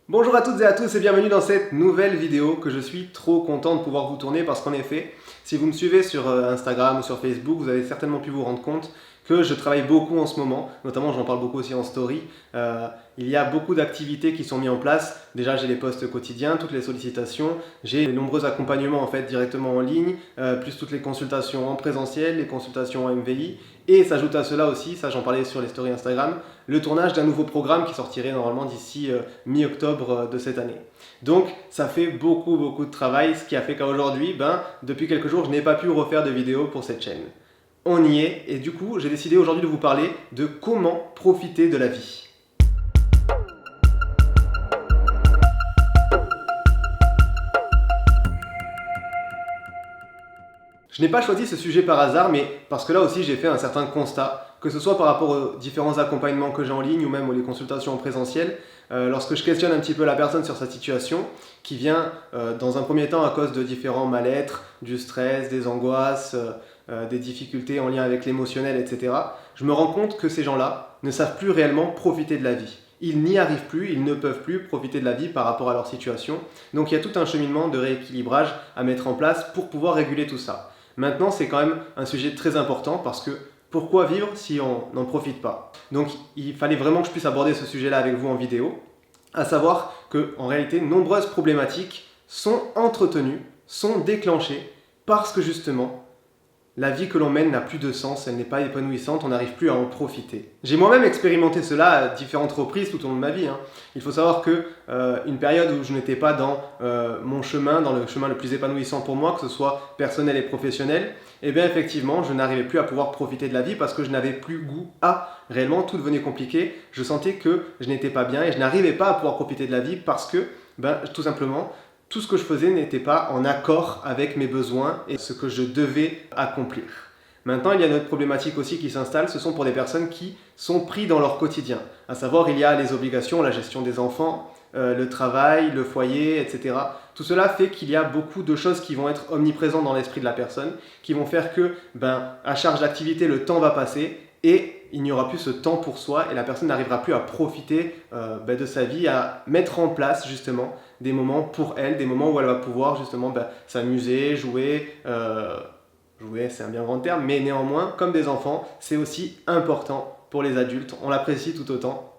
Bonjour à toutes et à tous et bienvenue dans cette nouvelle vidéo que je suis trop content de pouvoir vous tourner parce qu'en effet, si vous me suivez sur Instagram ou sur Facebook, vous avez certainement pu vous rendre compte que je travaille beaucoup en ce moment, notamment j'en parle beaucoup aussi en story. Il y a beaucoup d'activités qui sont mises en place. Déjà j'ai les posts quotidiens, toutes les sollicitations, j'ai de nombreux accompagnements en fait directement en ligne, plus toutes les consultations en présentiel, les consultations en MVI. Et s'ajoute à cela aussi, ça j'en parlais sur les stories Instagram, le tournage d'un nouveau programme qui sortirait normalement d'ici mi-octobre de cette année. Donc ça fait beaucoup de travail, ce qui a fait qu'aujourd'hui, depuis quelques jours, je n'ai pas pu refaire de vidéo pour cette chaîne. On y est, et du coup, j'ai décidé aujourd'hui de vous parler de comment profiter de la vie. Je n'ai pas choisi ce sujet par hasard, mais parce que là aussi j'ai fait un certain constat, que ce soit par rapport aux différents accompagnements que j'ai en ligne ou même aux consultations en présentiel, lorsque je questionne un petit peu la personne sur sa situation, qui vient dans un premier temps à cause de différents mal-être, du stress, des angoisses, des difficultés en lien avec l'émotionnel, etc., je me rends compte que ces gens-là ne savent plus réellement profiter de la vie. Ils n'y arrivent plus, ils ne peuvent plus profiter de la vie par rapport à leur situation. Donc il y a tout un cheminement de rééquilibrage à mettre en place pour pouvoir réguler tout ça. Maintenant, c'est quand même un sujet très important parce que pourquoi vivre si on n'en profite pas? Donc, il fallait vraiment que je puisse aborder ce sujet-là avec vous en vidéo, à savoir que, en réalité, nombreuses problématiques sont entretenues, sont déclenchées parce que justement, la vie que l'on mène n'a plus de sens, elle n'est pas épanouissante, on n'arrive plus à en profiter. J'ai moi-même expérimenté cela à différentes reprises tout au long de ma vie. Il faut savoir que une période où je n'étais pas dans mon chemin, dans le chemin le plus épanouissant pour moi, que ce soit personnel et professionnel, eh bien effectivement, je n'arrivais plus à pouvoir profiter de la vie parce que je n'avais plus goût à. Réellement, tout devenait compliqué. Je sentais que je n'étais pas bien et je n'arrivais pas à pouvoir profiter de la vie parce que, tout simplement, tout ce que je faisais n'était pas en accord avec mes besoins et ce que je devais accomplir. Maintenant, il y a une autre problématique aussi qui s'installe, ce sont pour des personnes qui sont pris dans leur quotidien. À savoir, il y a les obligations, la gestion des enfants, le travail, le foyer, etc. Tout cela fait qu'il y a beaucoup de choses qui vont être omniprésentes dans l'esprit de la personne, qui vont faire que, à charge d'activité, le temps va passer et il n'y aura plus ce temps pour soi et la personne n'arrivera plus à profiter de sa vie, à mettre en place justement des moments pour elle, des moments où elle va pouvoir justement s'amuser, jouer. Jouer, c'est un bien grand terme, mais néanmoins, comme des enfants, c'est aussi important pour les adultes. On l'apprécie tout autant.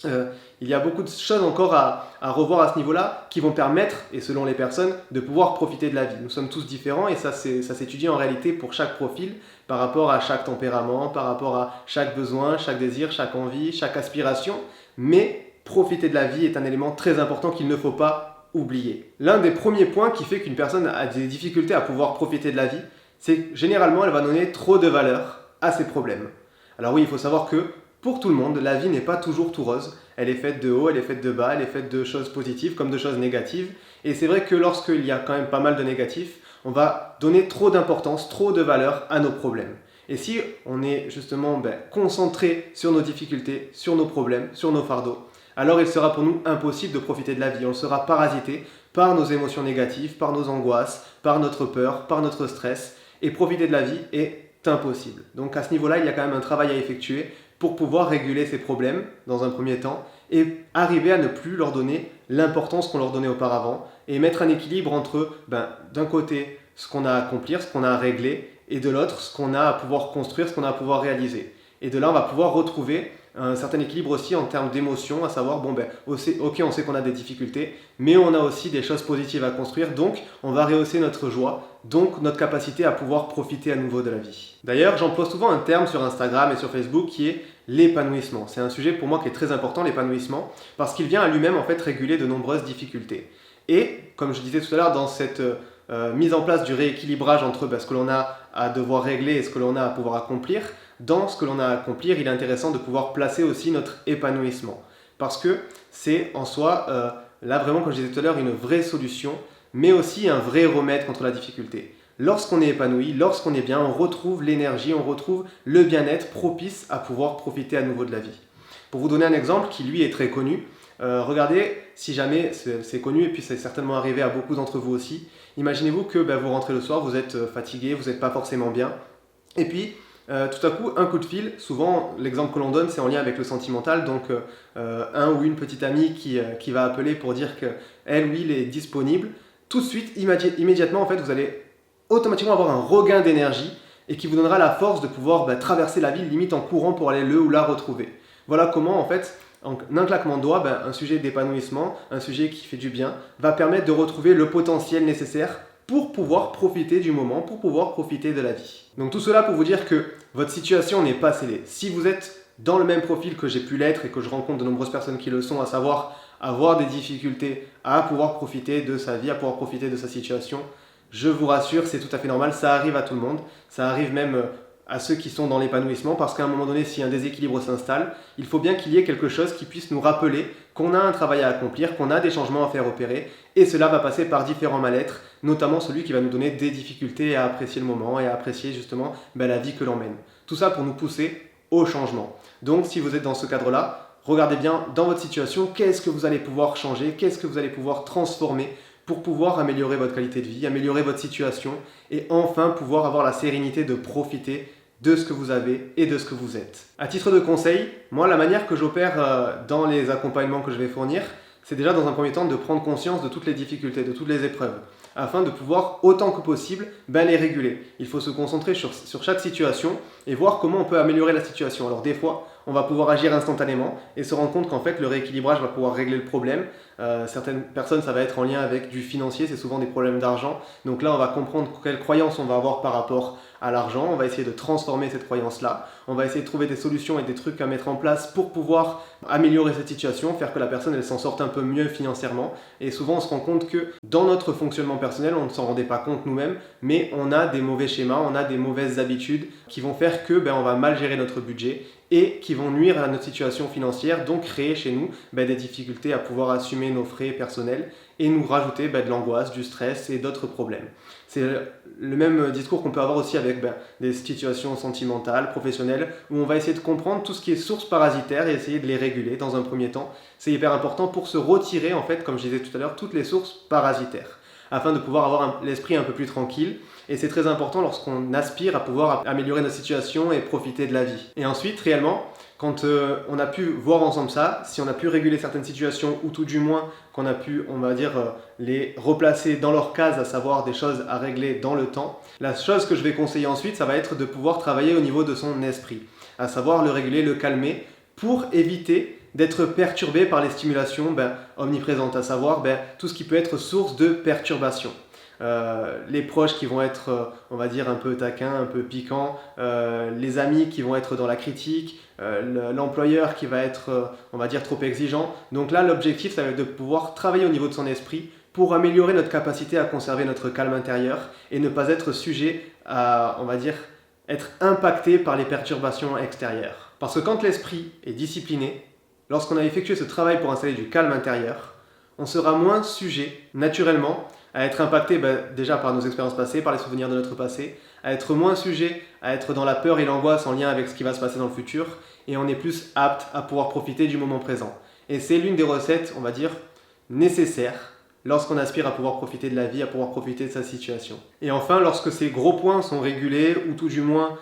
Il y a beaucoup de choses encore à revoir à ce niveau-là qui vont permettre, et selon les personnes, de pouvoir profiter de la vie. Nous sommes tous différents et ça s'étudie en réalité pour chaque profil, par rapport à chaque tempérament, par rapport à chaque besoin, chaque désir, chaque envie, chaque aspiration. Mais profiter de la vie est un élément très important qu'il ne faut pas oublier. L'un des premiers points qui fait qu'une personne a des difficultés à pouvoir profiter de la vie, c'est que généralement elle va donner trop de valeur à ses problèmes. Alors oui, il faut savoir que pour tout le monde, la vie n'est pas toujours tout rose. Elle est faite de hauts, elle est faite de bas, elle est faite de choses positives comme de choses négatives. Et c'est vrai que lorsqu'il y a quand même pas mal de négatifs, on va donner trop d'importance, trop de valeur à nos problèmes. Et si on est justement concentré sur nos difficultés, sur nos problèmes, sur nos fardeaux, alors il sera pour nous impossible de profiter de la vie. On sera parasité par nos émotions négatives, par nos angoisses, par notre peur, par notre stress. Et profiter de la vie est impossible. Donc à ce niveau-là, il y a quand même un travail à effectuer pour pouvoir réguler ces problèmes dans un premier temps et arriver à ne plus leur donner l'importance qu'on leur donnait auparavant et mettre un équilibre entre d'un côté ce qu'on a à accomplir, ce qu'on a à régler et de l'autre ce qu'on a à pouvoir construire, ce qu'on a à pouvoir réaliser. Et de là, on va pouvoir retrouver un certain équilibre aussi en termes d'émotions, à savoir, ok, on sait qu'on a des difficultés, mais on a aussi des choses positives à construire, donc on va rehausser notre joie, donc notre capacité à pouvoir profiter à nouveau de la vie. D'ailleurs, j'emploie souvent un terme sur Instagram et sur Facebook qui est l'épanouissement. C'est un sujet pour moi qui est très important, l'épanouissement, parce qu'il vient à lui-même en fait réguler de nombreuses difficultés. Et, comme je disais tout à l'heure, dans cette mise en place du rééquilibrage entre ce que l'on a à devoir régler et ce que l'on a à pouvoir accomplir, dans ce que l'on a à accomplir, il est intéressant de pouvoir placer aussi notre épanouissement. Parce que c'est en soi, là vraiment, comme je disais tout à l'heure, une vraie solution, mais aussi un vrai remède contre la difficulté. Lorsqu'on est épanoui, lorsqu'on est bien, on retrouve l'énergie, on retrouve le bien-être propice à pouvoir profiter à nouveau de la vie. Pour vous donner un exemple qui lui est très connu, regardez, si jamais c'est connu, et puis c'est certainement arrivé à beaucoup d'entre vous aussi, imaginez-vous que vous rentrez le soir, vous êtes fatigué, vous n'êtes pas forcément bien, et puis tout à coup, un coup de fil, souvent l'exemple que l'on donne c'est en lien avec le sentimental, donc un ou une petite amie qui va appeler pour dire qu'elle ou il est disponible, tout de suite, immédiatement en fait, vous allez automatiquement avoir un regain d'énergie et qui vous donnera la force de pouvoir traverser la ville limite en courant pour aller le ou la retrouver. Voilà comment en fait, en un claquement de doigts, un sujet d'épanouissement, un sujet qui fait du bien, va permettre de retrouver le potentiel nécessaire pour pouvoir profiter du moment, pour pouvoir profiter de la vie. Donc tout cela pour vous dire que votre situation n'est pas scellée. Si vous êtes dans le même profil que j'ai pu l'être et que je rencontre de nombreuses personnes qui le sont, à savoir avoir des difficultés à pouvoir profiter de sa vie, à pouvoir profiter de sa situation, je vous rassure, c'est tout à fait normal, ça arrive à tout le monde, ça arrive même à ceux qui sont dans l'épanouissement, parce qu'à un moment donné, si un déséquilibre s'installe, il faut bien qu'il y ait quelque chose qui puisse nous rappeler qu'on a un travail à accomplir, qu'on a des changements à faire opérer, et cela va passer par différents mal-être, notamment celui qui va nous donner des difficultés à apprécier le moment et à apprécier justement la vie que l'on mène. Tout ça pour nous pousser au changement. Donc si vous êtes dans ce cadre-là, regardez bien dans votre situation, qu'est-ce que vous allez pouvoir changer, qu'est-ce que vous allez pouvoir transformer pour pouvoir améliorer votre qualité de vie, améliorer votre situation et enfin pouvoir avoir la sérénité de profiter de ce que vous avez et de ce que vous êtes. À titre de conseil, moi la manière que j'opère dans les accompagnements que je vais fournir, c'est déjà dans un premier temps de prendre conscience de toutes les difficultés, de toutes les épreuves, afin de pouvoir autant que possible les réguler. Il faut se concentrer sur chaque situation et voir comment on peut améliorer la situation. Alors des fois, on va pouvoir agir instantanément et se rendre compte qu'en fait le rééquilibrage va pouvoir régler le problème. Certaines personnes, ça va être en lien avec du financier, c'est souvent des problèmes d'argent. Donc là, on va comprendre quelles croyances on va avoir par rapport à l'argent. On va essayer de transformer cette croyance-là. On va essayer de trouver des solutions et des trucs à mettre en place pour pouvoir améliorer cette situation, faire que la personne elle s'en sorte un peu mieux financièrement. Et souvent, on se rend compte que dans notre fonctionnement personnel, on ne s'en rendait pas compte nous-mêmes, mais on a des mauvais schémas, on a des mauvaises habitudes qui vont faire que on va mal gérer notre budget et qui vont nuire à notre situation financière, donc créer chez nous des difficultés à pouvoir assumer nos frais personnels et nous rajouter de l'angoisse, du stress et d'autres problèmes. C'est le même discours qu'on peut avoir aussi avec des situations sentimentales, professionnelles, où on va essayer de comprendre tout ce qui est source parasitaire et essayer de les réguler dans un premier temps. C'est hyper important pour se retirer, en fait, comme je disais tout à l'heure, toutes les sources parasitaires, afin de pouvoir avoir l'esprit un peu plus tranquille. Et c'est très important lorsqu'on aspire à pouvoir améliorer notre situation et profiter de la vie. Et ensuite, réellement, quand on a pu voir ensemble ça, si on a pu réguler certaines situations ou tout du moins qu'on a pu, on va dire, les replacer dans leur case, à savoir des choses à régler dans le temps, la chose que je vais conseiller ensuite, ça va être de pouvoir travailler au niveau de son esprit, à savoir le réguler, le calmer, pour éviter d'être perturbé par les stimulations omniprésentes, à savoir tout ce qui peut être source de perturbation. Les proches qui vont être, on va dire, un peu taquins, un peu piquants, les amis qui vont être dans la critique, l'employeur qui va être, on va dire, trop exigeant. Donc là, l'objectif, ça va être de pouvoir travailler au niveau de son esprit pour améliorer notre capacité à conserver notre calme intérieur et ne pas être sujet à, on va dire, être impacté par les perturbations extérieures. Parce que quand l'esprit est discipliné, lorsqu'on a effectué ce travail pour installer du calme intérieur, on sera moins sujet, naturellement, à être impacté déjà par nos expériences passées, par les souvenirs de notre passé, à être moins sujet à être dans la peur et l'angoisse en lien avec ce qui va se passer dans le futur, et on est plus apte à pouvoir profiter du moment présent. Et c'est l'une des recettes, on va dire, nécessaires lorsqu'on aspire à pouvoir profiter de la vie, à pouvoir profiter de sa situation. Et enfin, lorsque ces gros points sont régulés, ou tout du moins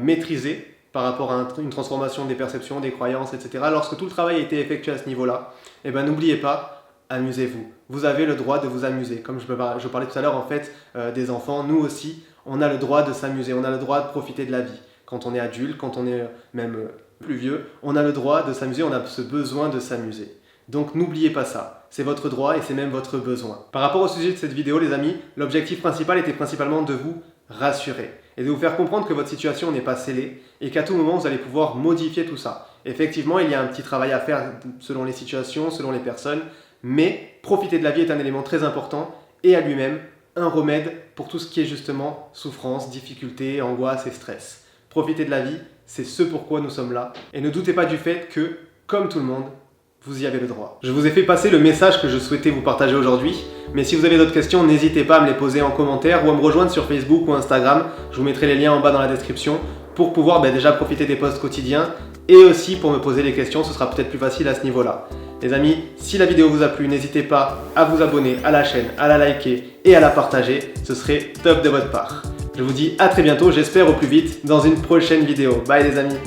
maîtrisés, par rapport à une transformation des perceptions, des croyances, etc., lorsque tout le travail a été effectué à ce niveau-là, n'oubliez pas, amusez-vous. Vous avez le droit de vous amuser. Comme je parlais tout à l'heure, en fait, des enfants, nous aussi, on a le droit de s'amuser, on a le droit de profiter de la vie. Quand on est adulte, quand on est même plus vieux, on a le droit de s'amuser, on a ce besoin de s'amuser. Donc n'oubliez pas ça, c'est votre droit et c'est même votre besoin. Par rapport au sujet de cette vidéo, les amis, l'objectif principal était principalement de vous rassurer et de vous faire comprendre que votre situation n'est pas scellée et qu'à tout moment, vous allez pouvoir modifier tout ça. Effectivement, il y a un petit travail à faire selon les situations, selon les personnes, mais profiter de la vie est un élément très important et à lui-même un remède pour tout ce qui est justement souffrance, difficulté, angoisse et stress. Profiter de la vie, c'est ce pourquoi nous sommes là. Et ne doutez pas du fait que, comme tout le monde, vous y avez le droit. Je vous ai fait passer le message que je souhaitais vous partager aujourd'hui, mais si vous avez d'autres questions, n'hésitez pas à me les poser en commentaire ou à me rejoindre sur Facebook ou Instagram. Je vous mettrai les liens en bas dans la description pour pouvoir déjà profiter des posts quotidiens et aussi pour me poser des questions, ce sera peut-être plus facile à ce niveau-là. Les amis, si la vidéo vous a plu, n'hésitez pas à vous abonner à la chaîne, à la liker et à la partager, ce serait top de votre part. Je vous dis à très bientôt, j'espère au plus vite, dans une prochaine vidéo. Bye les amis.